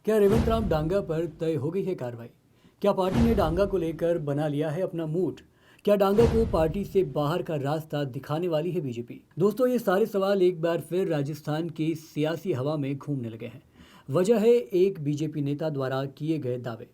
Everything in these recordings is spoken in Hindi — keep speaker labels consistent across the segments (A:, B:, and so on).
A: क्या रेवंत राम डांगा पर तय हो गई है कार्रवाई? क्या पार्टी ने डांगा को लेकर बना लिया है अपना मूड? क्या डांगा को पार्टी से बाहर का रास्ता दिखाने वाली है बीजेपी? दोस्तों, ये सारे सवाल एक बार फिर राजस्थान की सियासी हवा में घूमने लगे हैं। वजह है एक बीजेपी नेता द्वारा किए गए दावे।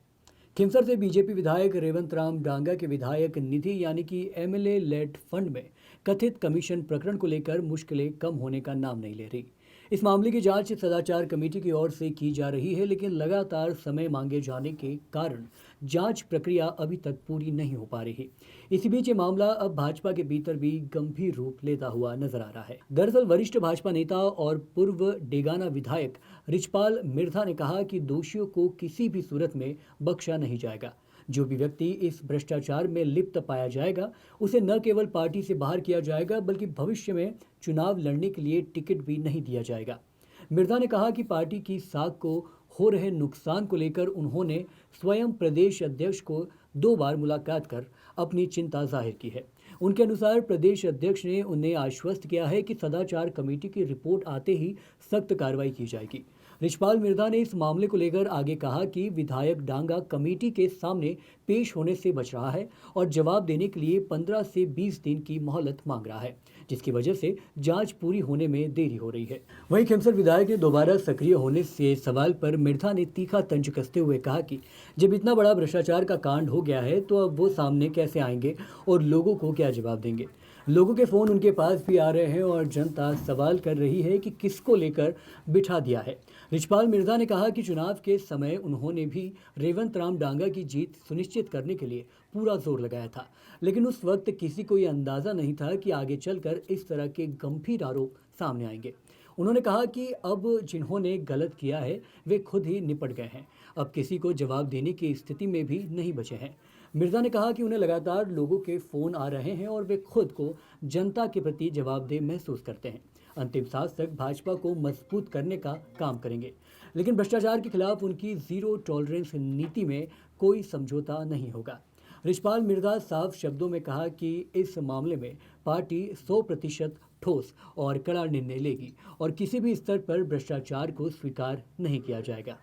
A: खिमसर से बीजेपी विधायक रेवंत राम डांगा के विधायक निधि यानी कि एमएलए लेड फंड में कथित कमीशन प्रकरण को लेकर मुश्किलें कम होने का नाम नहीं ले रही। इस मामले की जांच सदाचार कमेटी की ओर से की जा रही है, लेकिन लगातार समय मांगे जाने के कारण जांच प्रक्रिया अभी तक पूरी नहीं हो पा रही। इसी बीच ये मामला अब भाजपा के भीतर भी गंभीर रूप लेता हुआ नजर आ रहा है। दरअसल वरिष्ठ भाजपा नेता और पूर्व डेगाना विधायक रिचपाल मिर्धा ने कहा कि दोषियों को किसी भी सूरत में बख्शा नहीं जाएगा। जो भी व्यक्ति इस भ्रष्टाचार में लिप्त पाया जाएगा, उसे न केवल पार्टी से बाहर किया जाएगा बल्कि भविष्य में चुनाव लड़ने के लिए टिकट भी नहीं दिया जाएगा। मिर्धा ने कहा कि पार्टी की साख को हो रहे नुकसान को लेकर उन्होंने स्वयं प्रदेश अध्यक्ष को 2 बार मुलाकात कर अपनी चिंता जाहिर की है। उनके अनुसार प्रदेश अध्यक्ष ने उन्हें आश्वस्त किया है कि सदाचार कमेटी की रिपोर्ट आते ही सख्त कार्रवाई की जाएगी। रिचपाल मिर्धा ने इस मामले को लेकर आगे कहा कि विधायक डांगा कमेटी के सामने पेश होने से बच रहा है और जवाब देने के लिए 15 से 20 दिन की मोहलत मांग रहा है, जिसकी वजह से जांच पूरी होने में देरी हो रही है। वहीं खिमसर विधायक ने दोबारा सक्रिय होने से सवाल पर मिर्धा ने तीखा तंज कसते हुए कहा कि जब इतना बड़ा भ्रष्टाचार का कांड हो गया है तो अब वो सामने कैसे आएंगे और लोगों को क्या जवाब देंगे। लोगों के फोन उनके पास भी आ रहे हैं और जनता सवाल कर रही है कि किसको लेकर बिठा दिया है। रिचपाल मिर्धा ने कहा कि चुनाव के समय उन्होंने भी रेवंत राम डांगा की जीत सुनिश्चित करने के लिए पूरा जोर लगाया था, लेकिन उस वक्त किसी को यह अंदाजा नहीं था कि आगे चलकर इस तरह के गंभीर आरोप सामने आएंगे। उन्होंने कहा कि अब जिन्होंने गलत किया है वे खुद ही निपट गए हैं, अब किसी को जवाब देने की स्थिति में भी नहीं बचे हैं। मिर्जा ने कहा कि उन्हें लगातार लोगों के फोन आ रहे हैं और वे खुद को जनता के प्रति जवाबदेह महसूस करते हैं। अंतिम सांस तक भाजपा को मजबूत करने का काम करेंगे, लेकिन भ्रष्टाचार के खिलाफ उनकी जीरो टॉलरेंस नीति में कोई समझौता नहीं होगा। रिचपाल मिर्जा साफ शब्दों में कहा कि इस मामले में पार्टी 100% ठोस और कड़ा निर्णय लेगी और किसी भी स्तर पर भ्रष्टाचार को स्वीकार नहीं किया जाएगा।